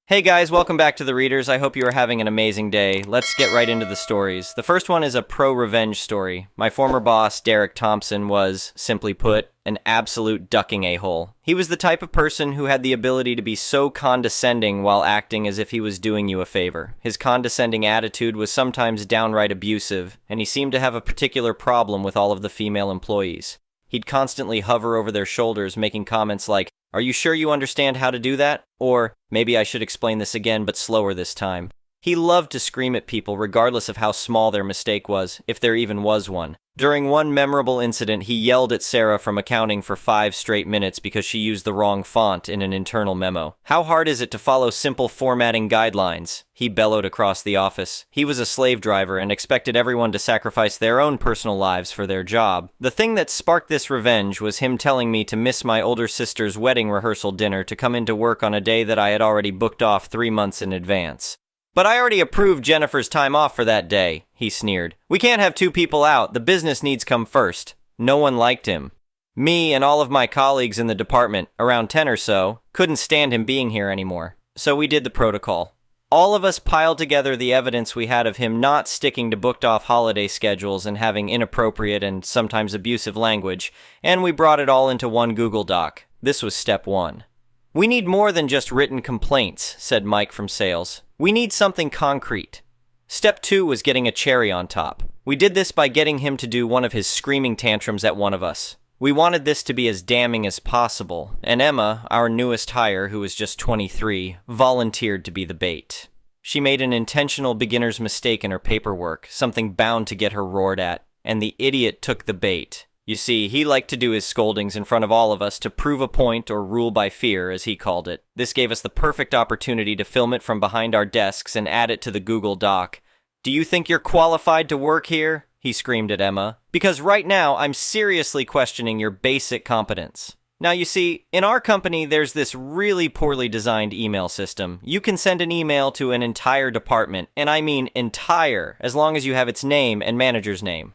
Hey guys, welcome back to The Readers. I hope you are having an amazing day. Let's get right into the stories. The first one is a pro-revenge story. My former boss, Derek Thompson, was, simply put, an absolute ducking a-hole. He was the type of person who had the ability to be so condescending while acting as if he was doing you a favor. His condescending attitude was sometimes downright abusive, and he seemed to have a particular problem with all of the female employees. He'd constantly hover over their shoulders, making comments like, "Are you sure you understand how to do that?" Or, "Maybe I should explain this again, but slower this time." He loved to scream at people regardless of how small their mistake was, if there even was one. During one memorable incident, he yelled at Sarah from accounting for 5 straight minutes because she used the wrong font in an internal memo. "How hard is it to follow simple formatting guidelines?" he bellowed across the office. He was a slave driver and expected everyone to sacrifice their own personal lives for their job. The thing that sparked this revenge was him telling me to miss my older sister's wedding rehearsal dinner to come into work on a day that I had already booked off 3 months in advance. "But I already approved Jennifer's time off for that day," he sneered. "We can't have 2 people out. The business needs come first." No one liked him. Me and all of my colleagues in the department, around 10 or so, couldn't stand him being here anymore. So we did the protocol. All of us piled together the evidence we had of him not sticking to booked-off holiday schedules and having inappropriate and sometimes abusive language, and we brought it all into one Google Doc. This was step 1. "We need more than just written complaints," said Mike from sales. "We need something concrete." Step 2 was getting a cherry on top. We did this by getting him to do one of his screaming tantrums at one of us. We wanted this to be as damning as possible, and Emma, our newest hire, who was just 23, volunteered to be the bait. She made an intentional beginner's mistake in her paperwork, something bound to get her roared at, and the idiot took the bait. You see, he liked to do his scoldings in front of all of us to prove a point or rule by fear, as he called it. This gave us the perfect opportunity to film it from behind our desks and add it to the Google Doc. "Do you think you're qualified to work here?" he screamed at Emma. "Because right now, I'm seriously questioning your basic competence." Now you see, in our company, there's this really poorly designed email system. You can send an email to an entire department, and I mean entire, as long as you have its name and manager's name.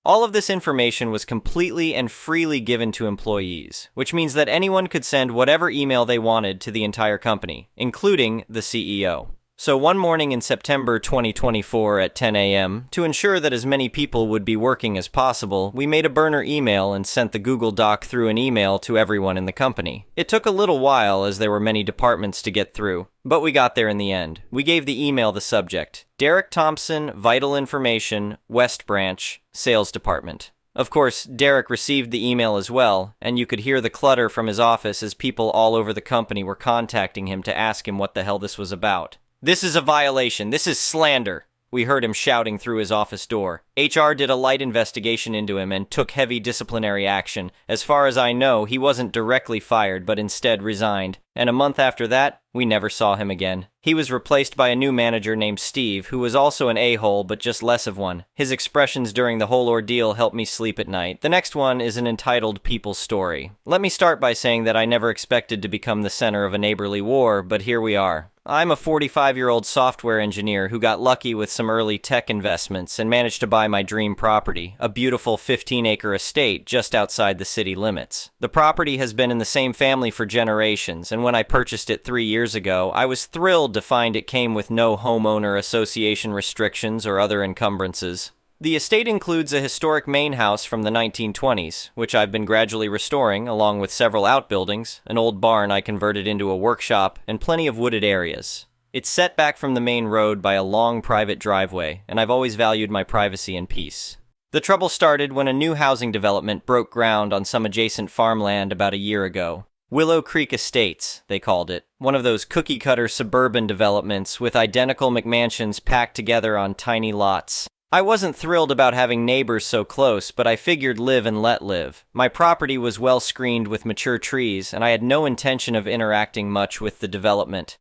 All of this information was completely and freely given to employees, which means that anyone could send whatever email they wanted to the entire company, including the CEO. So one morning in September 2024 at 10 a.m., to ensure that as many people would be working as possible, we made a burner email and sent the Google Doc through an email to everyone in the company. It took a little while as there were many departments to get through, but we got there in the end. We gave the email the subject: Derek Thompson, Vital Information, West Branch, Sales Department. Of course, Derek received the email as well, and you could hear the clutter from his office as people all over the company were contacting him to ask him what the hell this was about. "This is a violation. This is slander," we heard him shouting through his office door. HR did a light investigation into him and took heavy disciplinary action. As far as I know, he wasn't directly fired, but instead resigned. And a month after that, we never saw him again. He was replaced by a new manager named Steve, who was also an a-hole, but just less of one. His expressions during the whole ordeal helped me sleep at night. The next one is an entitled People's Story. Let me start by saying that I never expected to become the center of a neighborly war, but here we are. I'm a 45-year-old software engineer who got lucky with some early tech investments and managed to buy my dream property, a beautiful 15-acre estate just outside the city limits. The property has been in the same family for generations, and when I purchased it 3 years ago, I was thrilled to find it came with no homeowner association restrictions or other encumbrances. The estate includes a historic main house from the 1920s, which I've been gradually restoring, along with several outbuildings, an old barn I converted into a workshop, and plenty of wooded areas. It's set back from the main road by a long private driveway, and I've always valued my privacy and peace. The trouble started when a new housing development broke ground on some adjacent farmland about a year ago. Willow Creek Estates, they called it. One of those cookie-cutter suburban developments with identical McMansions packed together on tiny lots. I wasn't thrilled about having neighbors so close, but I figured live and let live. My property was well screened with mature trees, and I had no intention of interacting much with the development.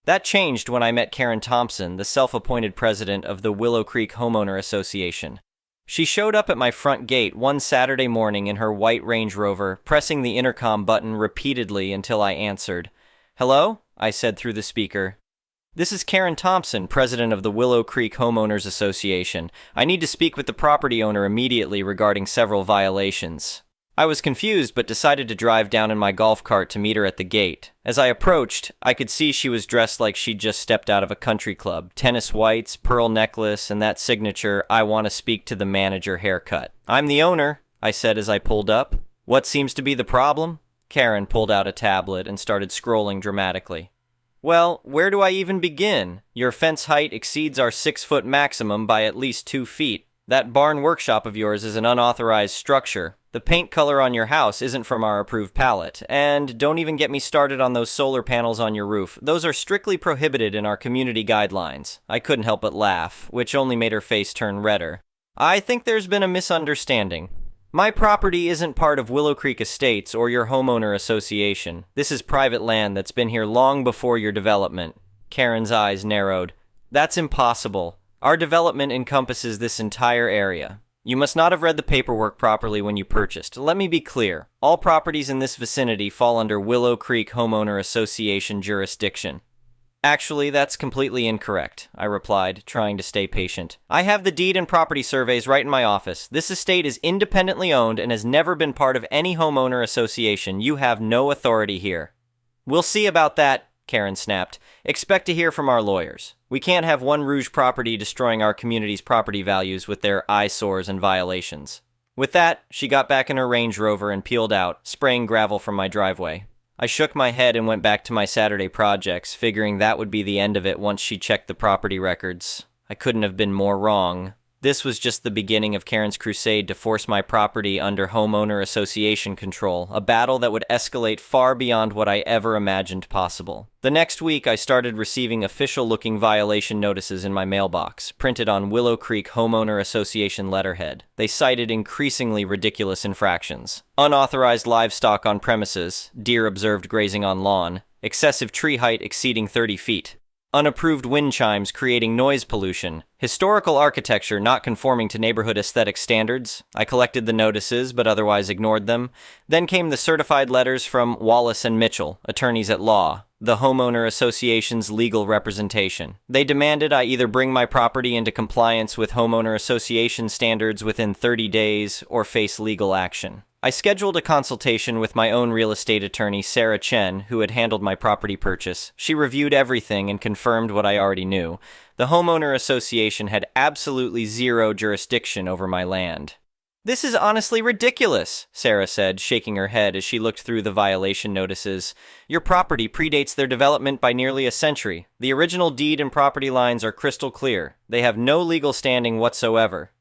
That changed when I met Karen Thompson, the self-appointed president of the Willow Creek Homeowner Association. She showed up at my front gate one Saturday morning in her white Range Rover, pressing the intercom button repeatedly until I answered. "Hello?" I said through the speaker. "This is Karen Thompson, president of the Willow Creek Homeowners Association. I need to speak with the property owner immediately regarding several violations." I was confused but decided to drive down in my golf cart to meet her at the gate. As I approached, I could see she was dressed like she'd just stepped out of a country club. Tennis whites, pearl necklace, and that signature "I want to speak to the manager" haircut. "I'm the owner," I said as I pulled up. "What seems to be the problem?" Karen pulled out a tablet and started scrolling dramatically. "Well, where do I even begin? Your fence height exceeds our 6-foot maximum by at least 2 feet. That barn workshop of yours is an unauthorized structure. The paint color on your house isn't from our approved palette. And don't even get me started on those solar panels on your roof. Those are strictly prohibited in our community guidelines." I couldn't help but laugh, which only made her face turn redder. "I think there's been a misunderstanding. My property isn't part of Willow Creek Estates or your homeowner association. This is private land that's been here long before your development." Karen's eyes narrowed. "That's impossible. Our development encompasses this entire area. You must not have read the paperwork properly when you purchased. Let me be clear. All properties in this vicinity fall under Willow Creek Homeowner Association jurisdiction." "Actually, that's completely incorrect," I replied, trying to stay patient. "I have the deed and property surveys right in my office. This estate is independently owned and has never been part of any homeowner association. You have no authority here." "We'll see about that," Karen snapped. "Expect to hear from our lawyers. We can't have One Rouge property destroying our community's property values with their eyesores and violations." With that, she got back in her Range Rover and peeled out, spraying gravel from my driveway. I shook my head and went back to my Saturday projects, figuring that would be the end of it once she checked the property records. I couldn't have been more wrong. This was just the beginning of Karen's crusade to force my property under homeowner association control, a battle that would escalate far beyond what I ever imagined possible. The next week, I started receiving official-looking violation notices in my mailbox, printed on Willow Creek Homeowner Association letterhead. They cited increasingly ridiculous infractions: unauthorized livestock on premises, deer observed grazing on lawn, excessive tree height exceeding 30 feet, unapproved wind chimes creating noise pollution, historical architecture not conforming to neighborhood aesthetic standards. I collected the notices, but otherwise ignored them. Then came the certified letters from Wallace and Mitchell, attorneys at law, the homeowner association's legal representation. They demanded I either bring my property into compliance with homeowner association standards within 30 days or face legal action. I scheduled a consultation with my own real estate attorney, Sarah Chen, who had handled my property purchase. She reviewed everything and confirmed what I already knew. The homeowner association had absolutely zero jurisdiction over my land. "This is honestly ridiculous," Sarah said, shaking her head as she looked through the violation notices. "Your property predates their development by nearly a century. The original deed and property lines are crystal clear. They have no legal standing whatsoever."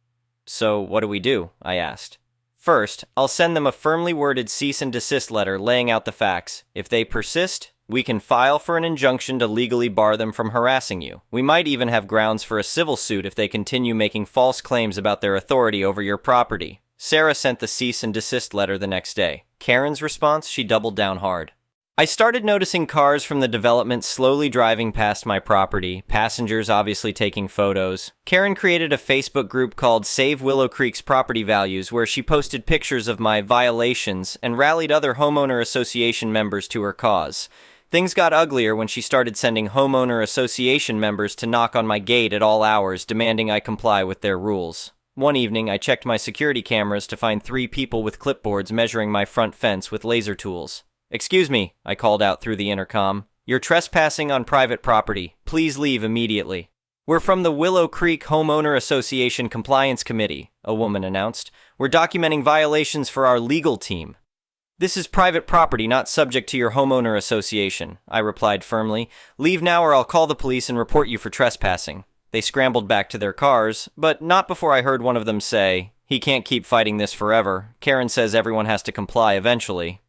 "So what do we do?" I asked. "First, I'll send them a firmly worded cease and desist letter laying out the facts. If they persist, we can file for an injunction to legally bar them from harassing you. We might even have grounds for a civil suit if they continue making false claims about their authority over your property." Sarah sent the cease and desist letter the next day. Karen's response, she doubled down hard. "I started noticing cars from the development slowly driving past my property, passengers obviously taking photos. Karen created a Facebook group called Save Willow Creek's Property Values, where she posted pictures of my violations and rallied other homeowner association members to her cause. Things got uglier when she started sending homeowner association members to knock on my gate at all hours, demanding I comply with their rules. One evening, I checked my security cameras to find 3 people with clipboards measuring my front fence with laser tools. "Excuse me," I called out through the intercom. "You're trespassing on private property. Please leave immediately." "We're from the Willow Creek Homeowner Association Compliance Committee," a woman announced. "We're documenting violations for our legal team." "This is private property, not subject to your homeowner association," I replied firmly. "Leave now or I'll call the police and report you for trespassing." They scrambled back to their cars, but not before I heard one of them say, "He can't keep fighting this forever. Karen says everyone has to comply eventually."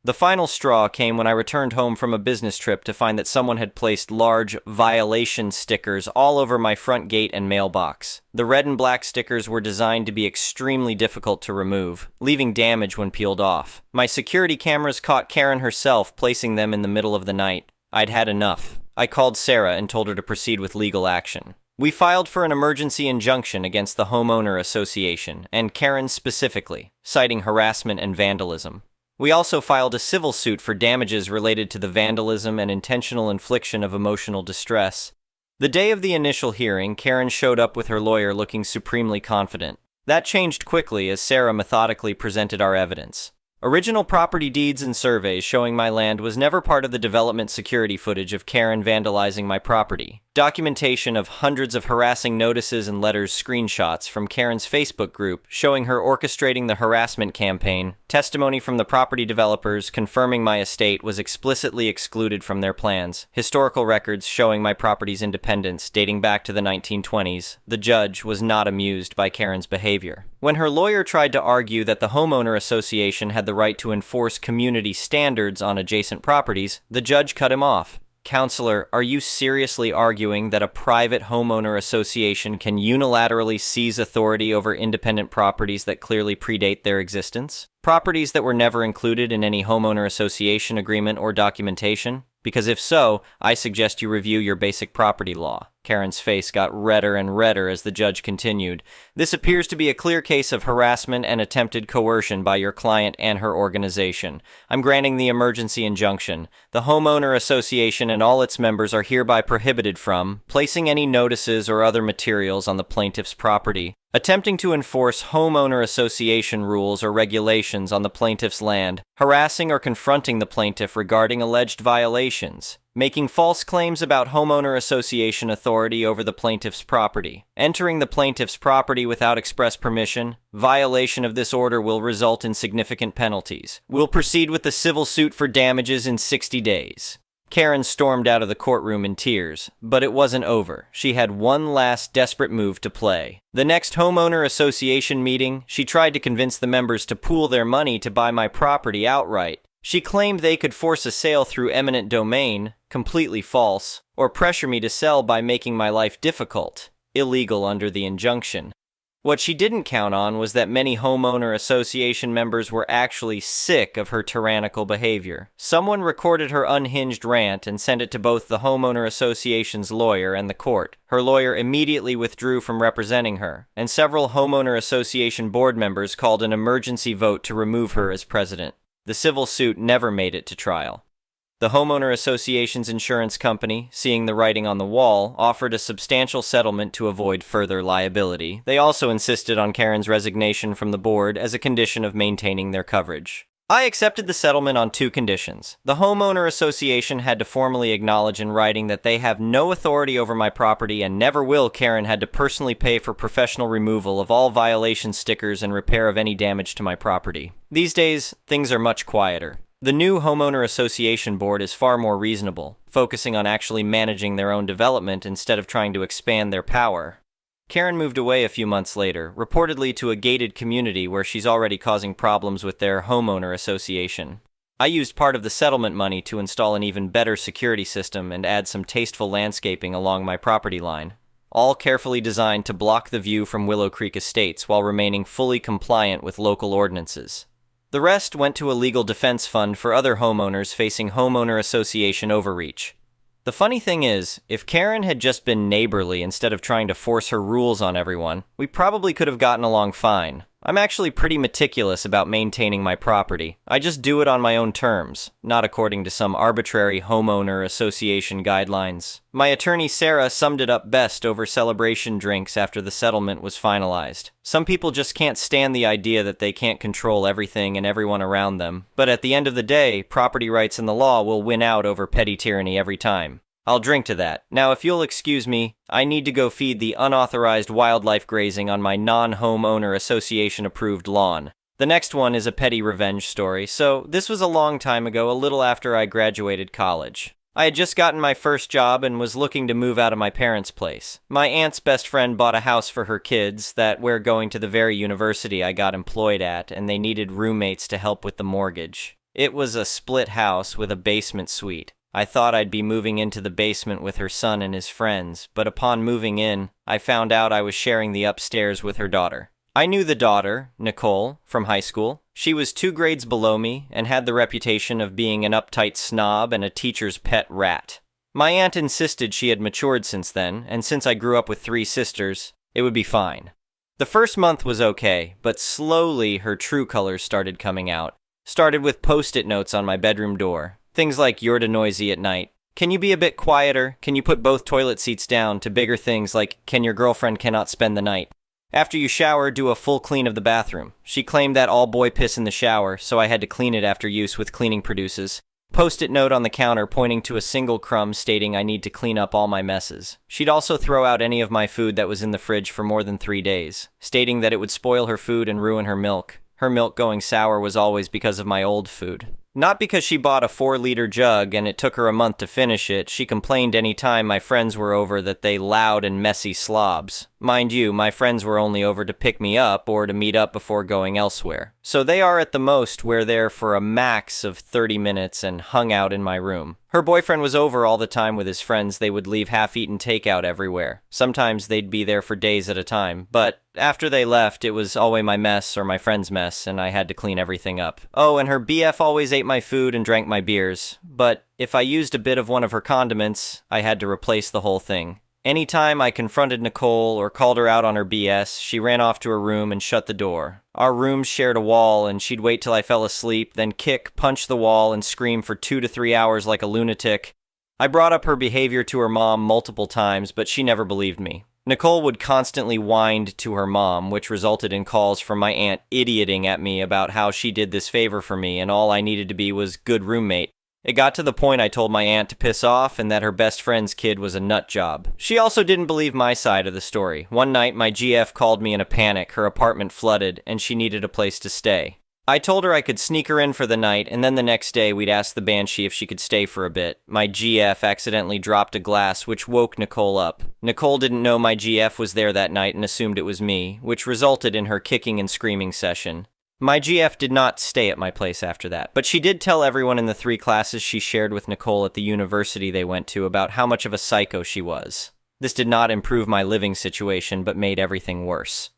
The final straw came when I returned home from a business trip to find that someone had placed large violation stickers all over my front gate and mailbox. The red and black stickers were designed to be extremely difficult to remove, leaving damage when peeled off. My security cameras caught Karen herself placing them in the middle of the night. I'd had enough. I called Sarah and told her to proceed with legal action. We filed for an emergency injunction against the homeowner association, and Karen specifically, citing harassment and vandalism. We also filed a civil suit for damages related to the vandalism and intentional infliction of emotional distress. The day of the initial hearing, Karen showed up with her lawyer looking supremely confident. That changed quickly as Sarah methodically presented our evidence. Original property deeds and surveys showing my land was never part of the development security footage of Karen vandalizing my property. Documentation of hundreds of harassing notices and letters screenshots from Karen's Facebook group showing her orchestrating the harassment campaign. Testimony from the property developers confirming my estate was explicitly excluded from their plans. Historical records showing my property's independence dating back to the 1920s. The judge was not amused by Karen's behavior. When her lawyer tried to argue that the homeowner association had the right to enforce community standards on adjacent properties, the judge cut him off. Counselor, are you seriously arguing that a private homeowner association can unilaterally seize authority over independent properties that clearly predate their existence? Properties that were never included in any homeowner association agreement or documentation? Because if so, I suggest you review your basic property law. Karen's face got redder and redder as the judge continued. This appears to be a clear case of harassment and attempted coercion by your client and her organization. I'm granting the emergency injunction. The homeowner association and all its members are hereby prohibited from placing any notices or other materials on the plaintiff's property, attempting to enforce homeowner association rules or regulations on the plaintiff's land, harassing or confronting the plaintiff regarding alleged violations, making false claims about homeowner association authority over the plaintiff's property, entering the plaintiff's property without express permission. Violation of this order will result in significant penalties. We'll proceed with the civil suit for damages in 60 days. Karen stormed out of the courtroom in tears, but it wasn't over. She had one last desperate move to play. The next homeowner association meeting, she tried to convince the members to pool their money to buy my property outright. She claimed they could force a sale through eminent domain, completely false, or pressure me to sell by making my life difficult, illegal under the injunction. What she didn't count on was that many homeowner association members were actually sick of her tyrannical behavior. Someone recorded her unhinged rant and sent it to both the homeowner association's lawyer and the court. Her lawyer immediately withdrew from representing her, and several homeowner association board members called an emergency vote to remove her as president. The civil suit never made it to trial. The homeowner association's insurance company, seeing the writing on the wall, offered a substantial settlement to avoid further liability. They also insisted on Karen's resignation from the board as a condition of maintaining their coverage. I accepted the settlement on 2 conditions. The homeowner association had to formally acknowledge in writing that they have no authority over my property and never will. Karen had to personally pay for professional removal of all violation stickers and repair of any damage to my property. These days, things are much quieter. The new homeowner association board is far more reasonable, focusing on actually managing their own development instead of trying to expand their power. Karen moved away a few months later, reportedly to a gated community where she's already causing problems with their homeowner association. I used part of the settlement money to install an even better security system and add some tasteful landscaping along my property line, all carefully designed to block the view from Willow Creek Estates while remaining fully compliant with local ordinances. The rest went to a legal defense fund for other homeowners facing homeowner association overreach. The funny thing is, if Karen had just been neighborly instead of trying to force her rules on everyone, we probably could have gotten along fine. I'm actually pretty meticulous about maintaining my property. I just do it on my own terms, not according to some arbitrary homeowner association guidelines. My attorney Sarah summed it up best over celebration drinks after the settlement was finalized. Some people just can't stand the idea that they can't control everything and everyone around them, but at the end of the day, property rights and the law will win out over petty tyranny every time. I'll drink to that. Now, if you'll excuse me, I need to go feed the unauthorized wildlife grazing on my non-homeowner association-approved lawn. The next one is a petty revenge story, so this was a long time ago, a little after I graduated college. I had just gotten my first job and was looking to move out of my parents' place. My aunt's best friend bought a house for her kids that were going to the very university I got employed at, and they needed roommates to help with the mortgage. It was a split house with a basement suite. I thought I'd be moving into the basement with her son and his friends, but upon moving in, I found out I was sharing the upstairs with her daughter. I knew the daughter, Nicole, from high school. She was 2 grades below me and had the reputation of being an uptight snob and a teacher's pet rat. My aunt insisted she had matured since then, and since I grew up with 3 sisters, it would be fine. The first month was okay, but slowly her true colors started coming out. Started with post-it notes on my bedroom door. Things like, "You're too noisy at night. Can you be a bit quieter? Can you put both toilet seats down?" to bigger things like, "Can your girlfriend cannot spend the night?" After you shower, do a full clean of the bathroom. She claimed that all boy piss in the shower, so I had to clean it after use with cleaning produces. Post-it note on the counter pointing to a single crumb stating I need to clean up all my messes. She'd also throw out any of my food that was in the fridge for more than 3 days, stating that it would spoil her food and ruin her milk. Her milk going sour was always because of my old food. Not because she bought a 4-liter jug and it took her a month to finish it. She complained any time my friends were over that they loud and messy slobs. Mind you, my friends were only over to pick me up or to meet up before going elsewhere. So they are at the most were there for a max of 30 minutes and hung out in my room. Her boyfriend was over all the time with his friends. They would leave half-eaten takeout everywhere. Sometimes they'd be there for days at a time, but after they left, it was always my mess or my friend's mess, and I had to clean everything up. Oh, and her BF always ate my food and drank my beers, but if I used a bit of one of her condiments, I had to replace the whole thing. Anytime I confronted Nicole or called her out on her BS, she ran off to her room and shut the door. Our rooms shared a wall, and she'd wait till I fell asleep, then kick, punch the wall, and scream for 2 to 3 hours like a lunatic. I brought up her behavior to her mom multiple times, but she never believed me. Nicole would constantly whined to her mom, which resulted in calls from my aunt idioting at me about how she did this favor for me and all I needed to be was good roommate. It got to the point I told my aunt to piss off and that her best friend's kid was a nut job. She also didn't believe my side of the story. One night, my GF called me in a panic. Her apartment flooded, and she needed a place to stay. I told her I could sneak her in for the night, and then the next day we'd ask the Banshee if she could stay for a bit. My GF accidentally dropped a glass, which woke Nicole up. Nicole didn't know my GF was there that night and assumed it was me, which resulted in her kicking and screaming session. My GF did not stay at my place after that, but she did tell everyone in the 3 classes she shared with Nicole at the university they went to about how much of a psycho she was. This did not improve my living situation, but made everything worse.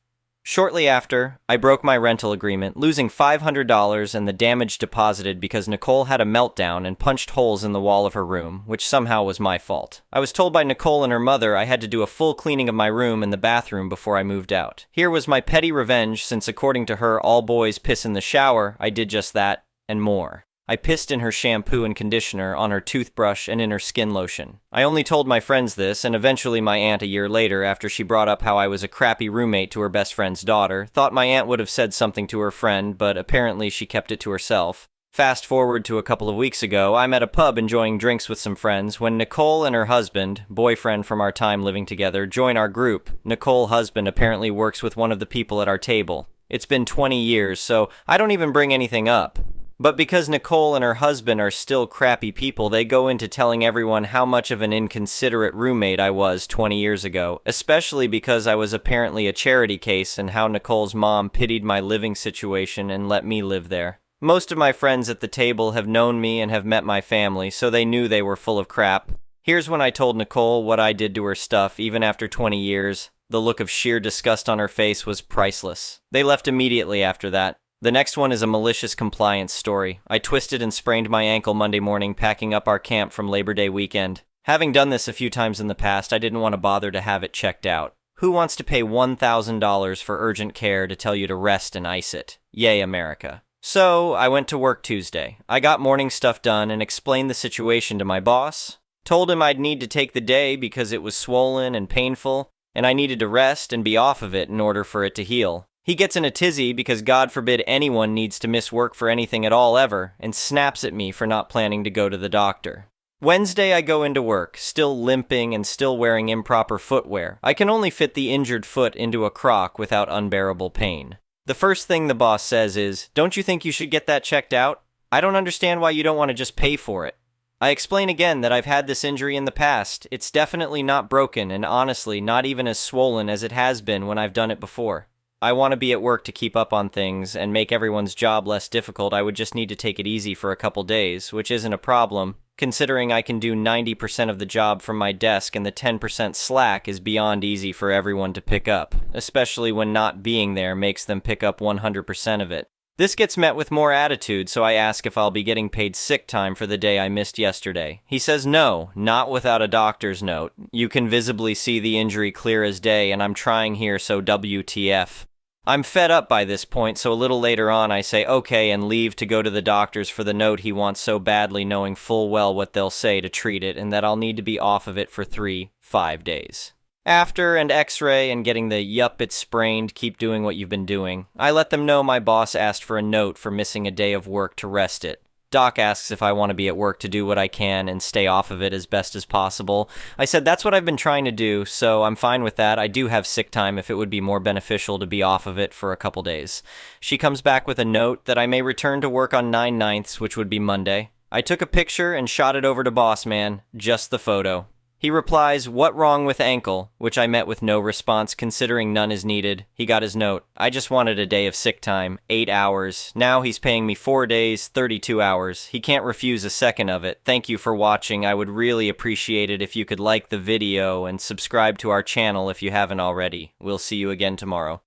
Shortly after, I broke my rental agreement, losing $500 and the damage deposited because Nicole had a meltdown and punched holes in the wall of her room, which somehow was my fault. I was told by Nicole and her mother I had to do a full cleaning of my room and the bathroom before I moved out. Here was my petty revenge since according to her, all boys piss in the shower. I did just that, and more. I pissed in her shampoo and conditioner, on her toothbrush, and in her skin lotion. I only told my friends this, and eventually my aunt a year later, after she brought up how I was a crappy roommate to her best friend's daughter, thought my aunt would have said something to her friend, but apparently she kept it to herself. Fast forward to a couple of weeks ago, I'm at a pub enjoying drinks with some friends when Nicole and her husband, boyfriend from our time living together, join our group. Nicole's husband apparently works with one of the people at our table. It's been 20 years, so I don't even bring anything up. But because Nicole and her husband are still crappy people, they go into telling everyone how much of an inconsiderate roommate I was 20 years ago, especially because I was apparently a charity case and how Nicole's mom pitied my living situation and let me live there. Most of my friends at the table have known me and have met my family, so they knew they were full of crap. Here's when I told Nicole what I did to her stuff, even after 20 years. The look of sheer disgust on her face was priceless. They left immediately after that. The next one is a malicious compliance story. I twisted and sprained my ankle Monday morning packing up our camp from Labor Day weekend. Having done this a few times in the past, I didn't want to bother to have it checked out. Who wants to pay $1,000 for urgent care to tell you to rest and ice it? Yay, America. So, I went to work Tuesday. I got morning stuff done and explained the situation to my boss. Told him I'd need to take the day because it was swollen and painful, and I needed to rest and be off of it in order for it to heal. He gets in a tizzy because God forbid anyone needs to miss work for anything at all ever, and snaps at me for not planning to go to the doctor. Wednesday I go into work, still limping and still wearing improper footwear. I can only fit the injured foot into a crock without unbearable pain. The first thing the boss says is, "Don't you think you should get that checked out? I don't understand why you don't want to just pay for it." I explain again that I've had this injury in the past. It's definitely not broken and honestly not even as swollen as it has been when I've done it before. I want to be at work to keep up on things and make everyone's job less difficult. I would just need to take it easy for a couple days, which isn't a problem, considering I can do 90% of the job from my desk and the 10% slack is beyond easy for everyone to pick up, especially when not being there makes them pick up 100% of it. This gets met with more attitude, so I ask if I'll be getting paid sick time for the day I missed yesterday. He says no, not without a doctor's note. You can visibly see the injury clear as day, and I'm trying here, so WTF. I'm fed up by this point, so a little later on I say okay and leave to go to the doctor's for the note he wants so badly, knowing full well what they'll say to treat it and that I'll need to be off of it for 3-5 days. After an x-ray and getting the yup it's sprained, keep doing what you've been doing, I let them know my boss asked for a note for missing a day of work to rest it. Doc asks if I want to be at work to do what I can and stay off of it as best as possible. I said that's what I've been trying to do, so I'm fine with that. I do have sick time if it would be more beneficial to be off of it for a couple days. She comes back with a note that I may return to work on 9/9, which would be Monday. I took a picture and shot it over to Boss Man, just the photo. He replies, "What wrong with ankle?" which I met with no response considering none is needed. He got his note. I just wanted a day of sick time, 8 hours. Now he's paying me 4 days, 32 hours. He can't refuse a second of it. Thank you for watching. I would really appreciate it if you could like the video and subscribe to our channel if you haven't already. We'll see you again tomorrow.